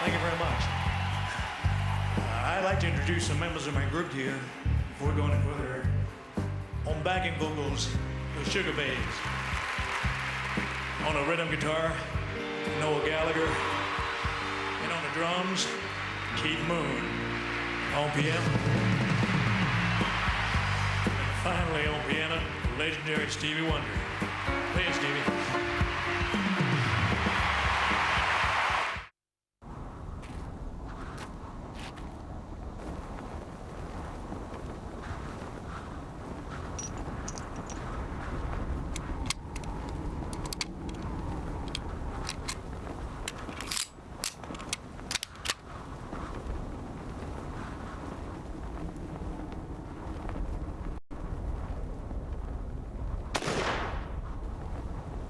Thank you very much. I'd like to introduce some members of my group to you before we go any further. On backing vocals, the Sugar Babes. On a rhythm guitar, Noel Gallagher. And on the drums, Keith Moon. On piano. And finally on piano, the legendary Stevie Wonder. Play it, Stevie.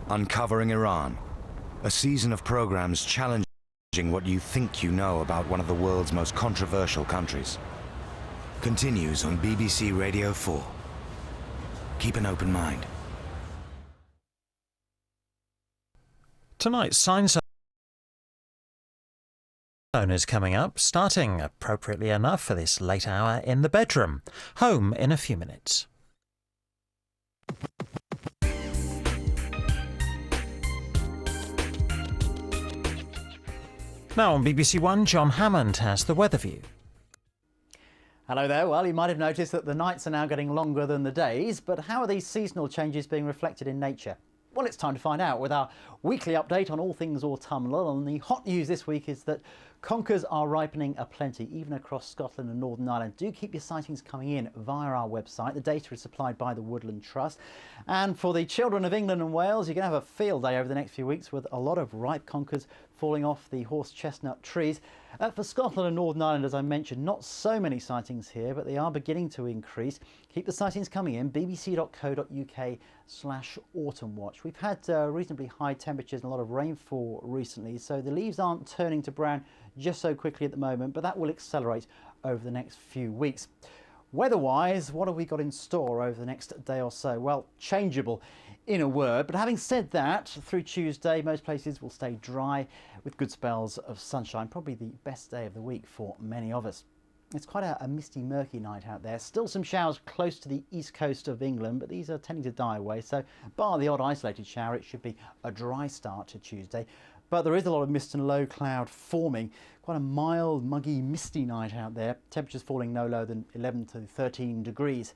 Uncovering Iran, a season of programs challenging what you think you know about one of the world's most controversial countries. Continues on BBC Radio 4. Keep an open mind. Tonight's Science Zone is coming up, starting appropriately enough for this late hour in the bedroom. Home in a few minutes. Now on BBC1, John Hammond has the weather view. Hello there. Well, you might have noticed that the nights are now getting longer than the days, but how are these seasonal changes being reflected in nature? Well, it's time to find out with our weekly update on all things autumnal, and the hot news this week is that conkers are ripening aplenty, even across Scotland and Northern Ireland. Do keep your sightings coming in via our website. The data is supplied by the Woodland Trust. And for the children of England and Wales, you're going to have a field day over the next few weeks with a lot of ripe conkers falling off the horse chestnut trees. For Scotland and Northern Ireland, as I mentioned, not so many sightings here, but they are beginning to increase. Keep the sightings coming in, bbc.co.uk/autumn watch. We've had reasonably high temperatures and a lot of rainfall recently, so the leaves aren't turning to brown just so quickly at the moment, but that will accelerate over the next few weeks. Weather-wise, what have we got in store over the next day or so? Well, changeable in a word, but having said that, through Tuesday, most places will stay dry with good spells of sunshine, probably the best day of the week for many of us. It's quite a misty, murky night out there. Still some showers close to the east coast of England, but these are tending to die away, so bar the odd isolated shower, it should be a dry start to Tuesday. But there is a lot of mist and low cloud forming. Quite a mild, muggy, misty night out there. Temperatures falling no lower than 11 to 13 degrees.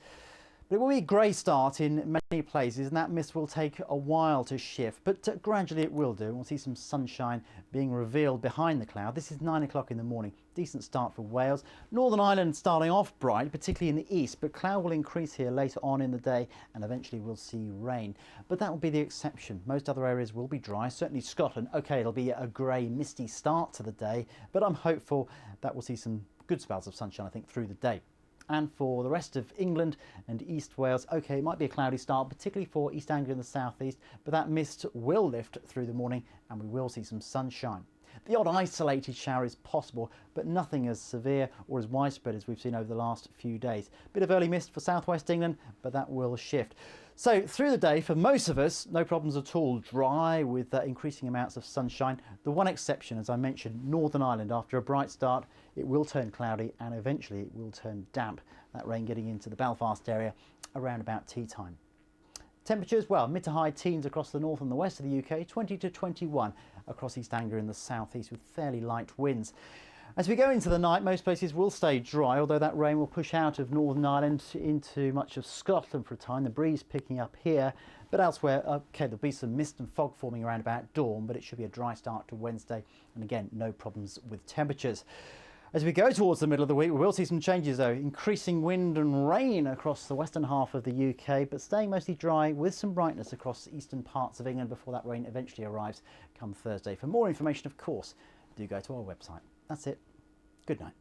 But it will be a grey start in many places, and that mist will take a while to shift, but gradually it will do. We'll see some sunshine being revealed behind the cloud. This is 9 o'clock in the morning. Decent start for Wales. Northern Ireland starting off bright, particularly in the east, but cloud will increase here later on in the day, and eventually we'll see rain. But that will be the exception. Most other areas will be dry, certainly Scotland. OK, it'll be a grey, misty start to the day, but I'm hopeful that we'll see some good spells of sunshine, I think, through the day. And for the rest of England and East Wales, OK, it might be a cloudy start, particularly for East Anglia and the South East, but that mist will lift through the morning and we will see some sunshine. The odd isolated shower is possible, but nothing as severe or as widespread as we've seen over the last few days. Bit of early mist for southwest England, but that will shift. So through the day, for most of us, no problems at all. Dry with increasing amounts of sunshine. The one exception, as I mentioned, Northern Ireland. After a bright start, it will turn cloudy and eventually it will turn damp. That rain getting into the Belfast area around about tea time. Temperatures, well, mid to high teens across the north and the west of the UK, 20 to 21 across East Anglia and the southeast with fairly light winds. As we go into the night, most places will stay dry, although that rain will push out of Northern Ireland into much of Scotland for a time. The breeze picking up here, but elsewhere, OK, there'll be some mist and fog forming around about dawn, but it should be a dry start to Wednesday. And again, no problems with temperatures. As we go towards the middle of the week, we will see some changes though. Increasing wind and rain across the western half of the UK, but staying mostly dry with some brightness across eastern parts of England before that rain eventually arrives come Thursday. For more information, of course, do go to our website. That's it. Good night.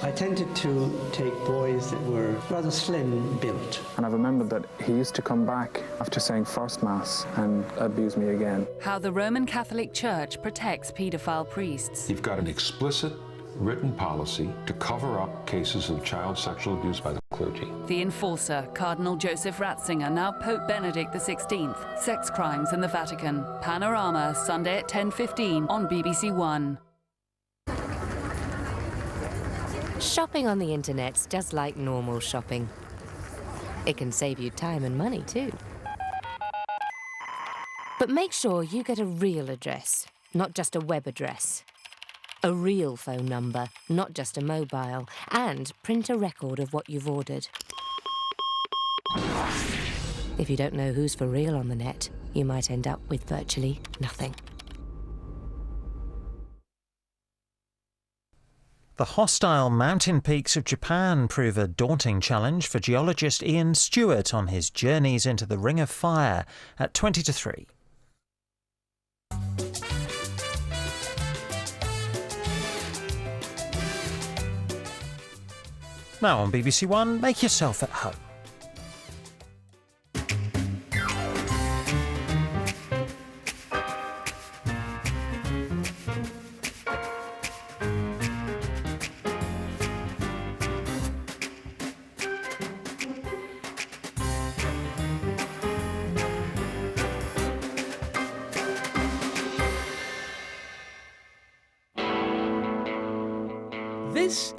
I tended to take boys that were rather slim built. And I remembered that he used to come back after saying first mass and abuse me again. How the Roman Catholic Church protects paedophile priests. You've got an explicit written policy to cover up cases of child sexual abuse by the clergy. The Enforcer, Cardinal Joseph Ratzinger, now Pope Benedict XVI. Sex crimes in the Vatican. Panorama, Sunday at 10:15 on BBC1. Shopping on the internet's just like normal shopping. It can save you time and money too. But make sure you get a real address, not just a web address. A real phone number, not just a mobile, and print a record of what you've ordered. If you don't know who's for real on the net, you might end up with virtually nothing. The hostile mountain peaks of Japan prove a daunting challenge for geologist Ian Stewart on his journeys into the Ring of Fire at 20 to 3. Now on BBC One, make yourself at home. This